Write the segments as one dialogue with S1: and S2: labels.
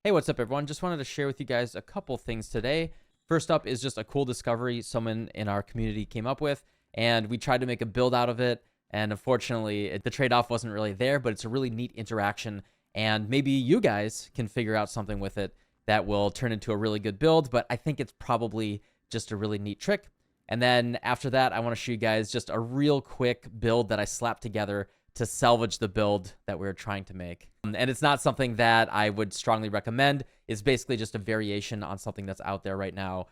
S1: Hey, what's up, everyone? Just wanted to share with you guys a couple things today. First up is just a cool discovery someone in our community came up with, and we tried to make a build out of it. And unfortunately, the trade-off wasn't really there, but it's a really neat interaction. And maybe you guys can figure out something with it that will turn into a really good build, but I think it's probably just a really neat trick. And then after that, I want to show you guys just a real quick build that I slapped together to salvage the build that we were trying to make. And it's not something that I would strongly recommend. It's basically just a variation on something that's out there right now,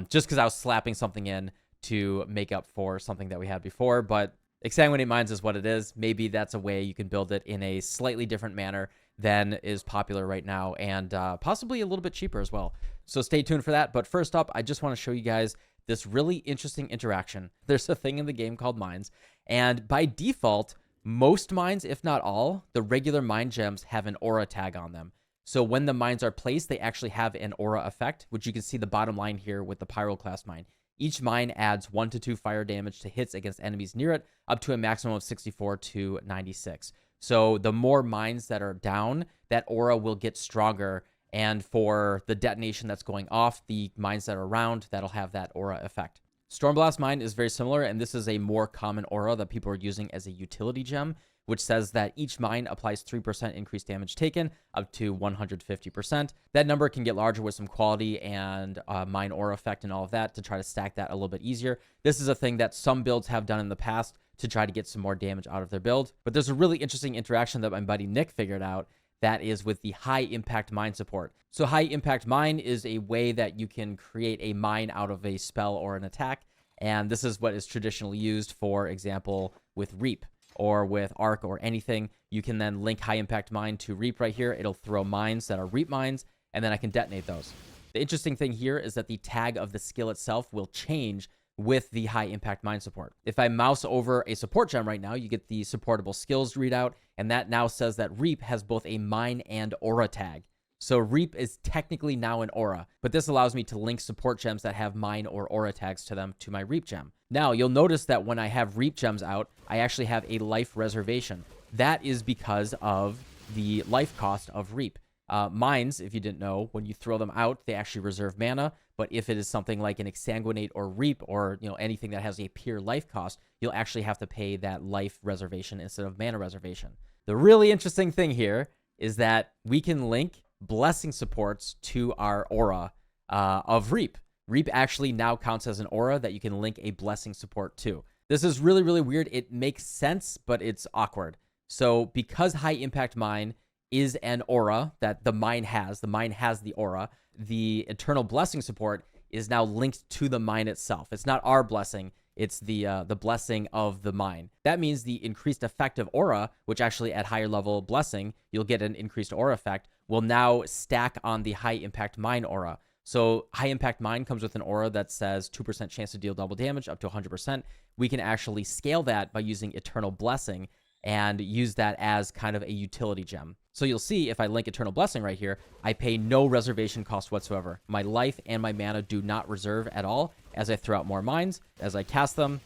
S1: just because I was slapping something in to make up for something that we had before. But Exsanguinate Mines is what it is. Maybe that's a way you can build it in a slightly different manner than is popular right now, and possibly a little bit cheaper as well. So stay tuned for that. But first up, I just want to show you guys this really interesting interaction. There's a thing in the game called mines, and by default, most mines, if not all, the regular mine gems have an aura tag on them. So when the mines are placed, they actually have an aura effect, which you can see the bottom line here with the Pyroclast mine. Each mine adds 1 to 2 fire damage to hits against enemies near it, up to a maximum of 64 to 96. So the more mines that are down, that aura will get stronger. And for the detonation that's going off, the mines that are around, that'll have that aura effect. Stormblast Mine is very similar, and this is a more common aura that people are using as a utility gem, which says that each mine applies 3% increased damage taken up to 150%. That number can get larger with some quality and mine aura effect and all of that to try to stack that a little bit easier. This is a thing that some builds have done in the past to try to get some more damage out of their build. But there's a really interesting interaction that my buddy Nick figured out that is with the high impact mine support. So high impact mine is a way that you can create a mine out of a spell or an attack. And this is what is traditionally used, for example, with Reap or with Arc or anything. You can then link high impact mine to Reap right here. It'll throw mines that are Reap mines, and then I can detonate those. The interesting thing here is that the tag of the skill itself will change with the high impact mine support. If I mouse over a support gem right now, you get the supportable skills readout, and that now says that Reap has both a mine and aura tag. So Reap is technically now an aura, but this allows me to link support gems that have mine or aura tags to them to my Reap gem. Now, you'll notice that when I have Reap gems out, I actually have a life reservation. That is because of the life cost of Reap. Mines, if you didn't know, when you throw them out, they actually reserve mana. But if it is something like an Exsanguinate or Reap, or anything that has a pure life cost, you'll actually have to pay that life reservation instead of mana reservation. The really interesting thing here is that we can link blessing supports to our aura of Reap. Reap actually now counts as an aura that you can link a blessing support to. This is really, really weird. It makes sense, but it's awkward. So because high impact mine is an aura that the mine has the aura, the eternal blessing support is now linked to the mine itself. It's not our blessing, it's the blessing of the mine. That means the increased effect of aura, which actually at higher level blessing, you'll get an increased aura effect, will now stack on the high impact mine aura. So high impact mine comes with an aura that says 2% chance to deal double damage up to 100%. We can actually scale that by using eternal blessing and use that as kind of a utility gem. So you'll see if I link Eternal Blessing right here, I pay no reservation cost whatsoever. My life and my mana do not reserve at all as I throw out more mines. As I cast them,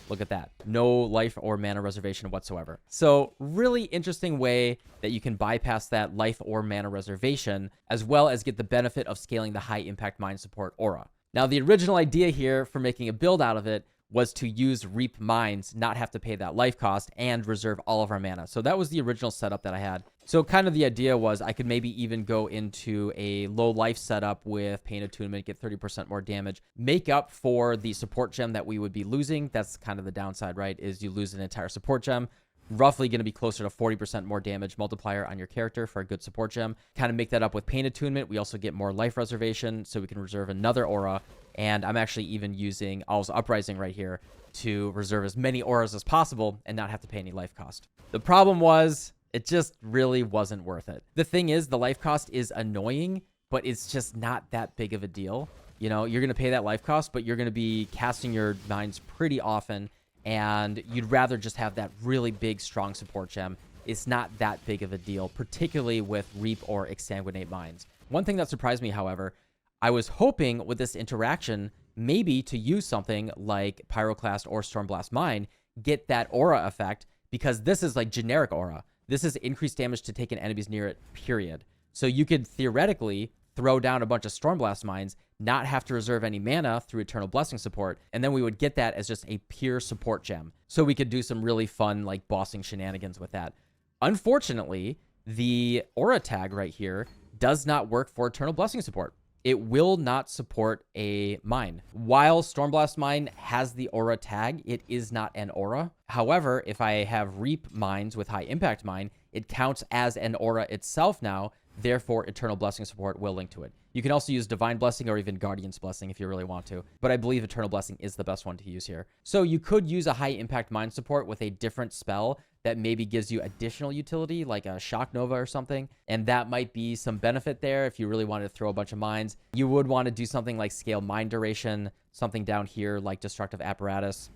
S1: look at that. No life or mana reservation whatsoever. So really interesting way that you can bypass that life or mana reservation, as well as get the benefit of scaling the high impact mine support aura. Now, the original idea here for making a build out of it was to use Reap mines, not have to pay that life cost, and reserve all of our mana. So that was the original setup that I had. So kind of the idea was I could maybe even go into a low life setup with Pain Attunement, get 30% more damage, make up for the support gem that we would be losing. That's kind of the downside, right? Is you lose an entire support gem. Roughly going to be closer to 40% more damage multiplier on your character for a good support gem. Kind of make that up with Pain Attunement. We also get more life reservation, so we can reserve another aura. And I'm actually even using Owl's Uprising right here to reserve as many auras as possible and not have to pay any life cost. The problem was, it just really wasn't worth it. The thing is, the life cost is annoying, but it's just not that big of a deal. You're going to pay that life cost, but you're going to be casting your mines pretty often, and you'd rather just have that really big, strong support gem. It's not that big of a deal, particularly with Reap or Exsanguinate mines. One thing that surprised me, however, I was hoping with this interaction, maybe to use something like Pyroclast or Stormblast Mine, get that aura effect, because this is like generic aura. This is increased damage to taken enemies near it, period. So you could theoretically throw down a bunch of Stormblast mines, not have to reserve any mana through Eternal Blessing support, and then we would get that as just a pure support gem. So we could do some really fun, like, bossing shenanigans with that. Unfortunately, the aura tag right here does not work for Eternal Blessing support. It will not support a mine. While Stormblast Mine has the aura tag, it is not an aura. However, if I have Reap mines with high impact mine, it counts as an aura itself now. Therefore, Eternal Blessing support will link to it. You can also use Divine Blessing or even Guardian's Blessing if you really want to, but I believe Eternal Blessing is the best one to use here. So you could use a high impact mine support with a different spell that maybe gives you additional utility, like a Shock Nova or something, and that might be some benefit there if you really wanted to throw a bunch of mines. You would want to do something like scale mine duration, something down here like Destructive Apparatus,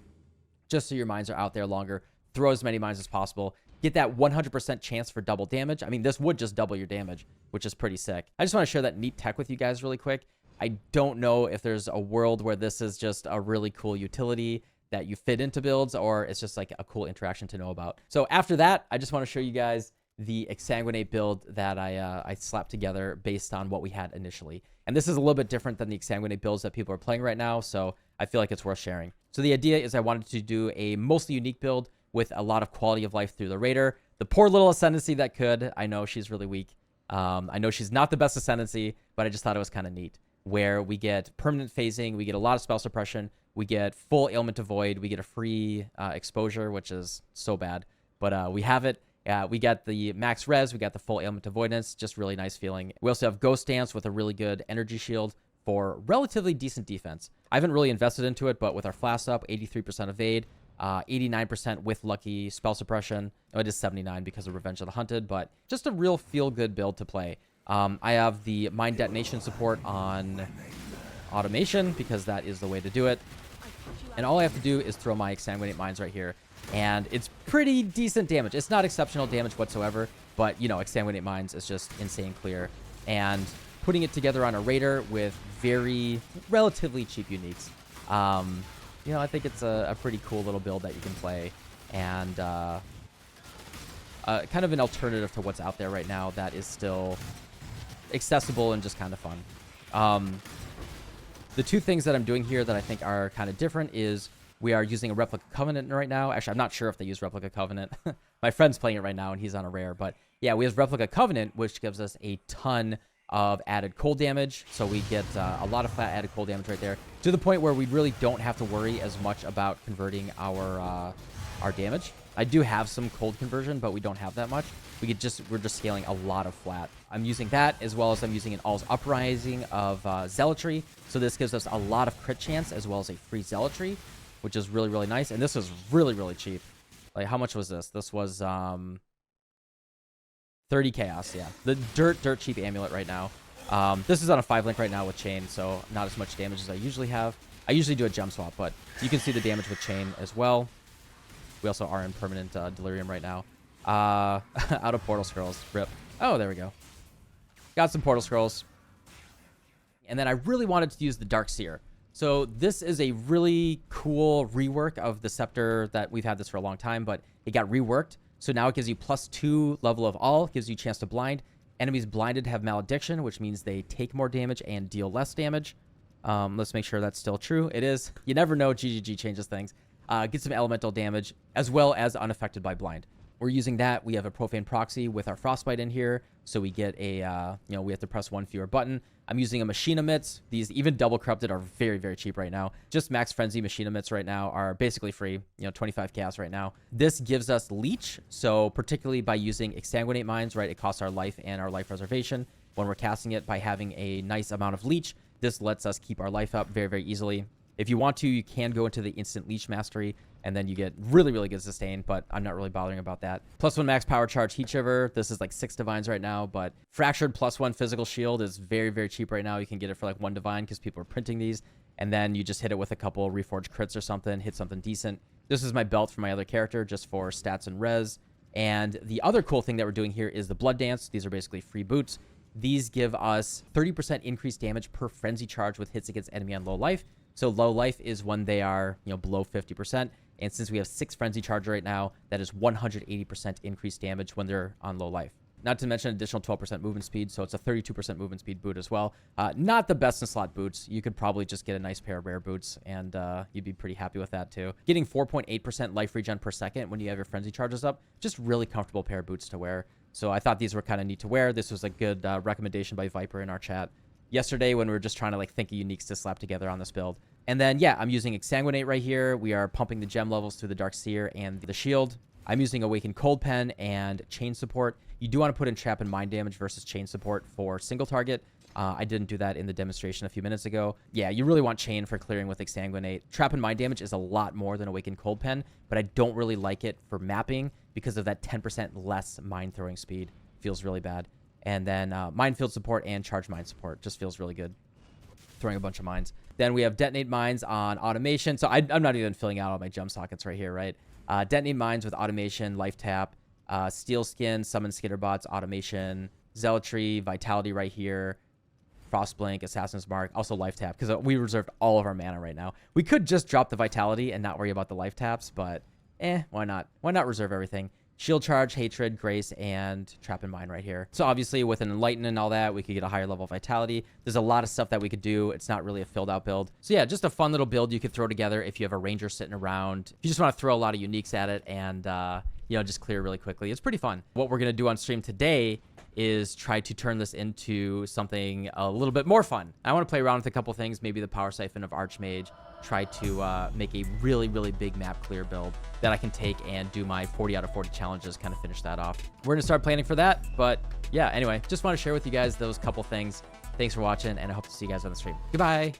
S1: just so your mines are out there longer. Throw as many mines as possible. Get that 100% chance for double damage. I mean, this would just double your damage, which is pretty sick. I just want to share that neat tech with you guys really quick. I don't know if there's a world where this is just a really cool utility that you fit into builds, or it's just like a cool interaction to know about. So after that, I just want to show you guys the Exsanguinate build that I slapped together based on what we had initially. And this is a little bit different than the Exsanguinate builds that people are playing right now, so I feel like it's worth sharing. So the idea is I wanted to do a mostly unique build with a lot of quality of life through the Raider. The poor little Ascendancy that could. I know she's really weak. I know she's not the best Ascendancy, but I just thought it was kind of neat, where we get permanent phasing, we get a lot of spell suppression, we get full Ailment to Void, we get a free exposure, which is so bad, but we have it. We got the max res, we got the full Ailment Avoidance, just really nice feeling. We also have Ghost Dance with a really good energy shield for relatively decent defense. I haven't really invested into it, but with our Flask up, 83% evade, 89% with lucky spell suppression. Oh, it is 79 because of Revenge of the Hunted, but just a real feel-good build to play. I have the Mine Detonation support on Automation because that is the way to do it. And all I have to do is throw my Exsanguinate mines right here. And it's pretty decent damage. It's not exceptional damage whatsoever, but, you know, Exsanguinate mines is just insane clear. And putting it together on a Raider with relatively cheap uniques. You know, I think it's a pretty cool little build that you can play. And kind of an alternative to what's out there right now that is still accessible and just kind of fun. The two things that I'm doing here that I think are kind of different is we are using a Replica Covenant right now. Actually, I'm not sure if they use Replica Covenant. My friend's playing it right now, and he's on a rare. But yeah, we have Replica Covenant, which gives us a ton of added cold damage. So we get a lot of flat added cold damage right there, to the point where we really don't have to worry as much about converting our damage. I do have some cold conversion, but we don't have that much. We're just scaling a lot of flat. I'm using that, as well as I'm using an All's Uprising of Zealotry. So this gives us a lot of crit chance, as well as a free Zealotry, which is really, really nice. And this was really, really cheap. Like, how much was this? This was 30 chaos, yeah. The dirt cheap amulet right now. This is on a 5-link right now with chain, so not as much damage as I usually have. I usually do a gem swap, but you can see the damage with chain as well. We also are in permanent delirium right now. Out of portal scrolls. Rip. Oh, there we go. Got some portal scrolls. And then I really wanted to use the Dark Seer. So this is a really cool rework of the Scepter that we've had this for a long time, but it got reworked. So now it gives you +2 level of all, gives you a chance to blind. Enemies blinded have malediction, which means they take more damage and deal less damage. Let's make sure that's still true. It is. You never know. GGG changes things. Get some elemental damage, as well as unaffected by blind. We're using that. We have a Profane Proxy with our Frostbite in here, so we get a, we have to press one fewer button. I'm using a Machine Emits. These, even double corrupted, are very, very cheap right now. Just Max Frenzy Machine Emits right now are basically free, 25 chaos right now. This gives us Leech, so particularly by using Exsanguinate Mines, right, it costs our life and our life reservation. When we're casting it, by having a nice amount of Leech, this lets us keep our life up very, very easily. If you want to, you can go into the Instant Leech Mastery, and then you get really, really good sustain, but I'm not really bothering about that. +1 max power charge Heat Shiver. This is like 6 divines right now, but Fractured +1 physical shield is very, very cheap right now. You can get it for like 1 divine because people are printing these, and then you just hit it with a couple Reforged crits or something, hit something decent. This is my belt for my other character, just for stats and res. And the other cool thing that we're doing here is the Blood Dance. These are basically free boots. These give us 30% increased damage per frenzy charge with hits against enemy on low life. So low life is when they are, below 50%. And since we have 6 frenzy charge right now, that is 180% increased damage when they're on low life. not to mention additional 12% movement speed. So it's a 32% movement speed boot as well. Not the best in slot boots. You could probably just get a nice pair of rare boots and you'd be pretty happy with that too. Getting 4.8% life regen per second when you have your frenzy charges up, just really comfortable pair of boots to wear. So I thought these were kind of neat to wear. This was a good recommendation by Viper in our chat yesterday when we were just trying to like think of uniques to slap together on this build. And then, yeah, I'm using Exsanguinate right here. We are pumping the gem levels through the Dark Seer and the shield. I'm using Awakened Cold Pen and Chain Support. You do want to put in Trap and Mind Damage versus Chain Support for single target. I didn't do that in the demonstration a few minutes ago. Yeah, you really want Chain for clearing with Exsanguinate. Trap and Mind Damage is a lot more than Awakened Cold Pen, but I don't really like it for mapping because of that 10% less Mind Throwing speed. Feels really bad. And then Minefield Support and Charge Mind Support just feels really good. Throwing a bunch of mines. Then we have Detonate Mines on Automation. So I'm not even filling out all my gem sockets right here, right? Detonate Mines with Automation, Life Tap, Steel Skin, Summon Skitterbots, Automation, Zealotry, Vitality right here, Frostblink, Assassin's Mark, also Life Tap, because we reserved all of our mana right now. We could just drop the Vitality and not worry about the Life Taps, but why not? Why not reserve everything? Shield Charge, Hatred, Grace, and Trap and Mine right here. So obviously with an Enlighten and all that, we could get a higher level of Vitality. There's a lot of stuff that we could do. It's not really a filled out build. So yeah, just a fun little build you could throw together if you have a Ranger sitting around. If you just want to throw a lot of uniques at it and, you know, just clear really quickly. It's pretty fun. What we're going to do on stream today is try to turn this into something a little bit more fun. I want to play around with a couple things, maybe the Power Siphon of Archmage, try to make a really, really big map clear build that I can take and do my 40 out of 40 challenges, kind of finish that off. We're going to start planning for that, but yeah, anyway, just want to share with you guys those couple things. Thanks for watching, and I hope to see you guys on the stream. Goodbye.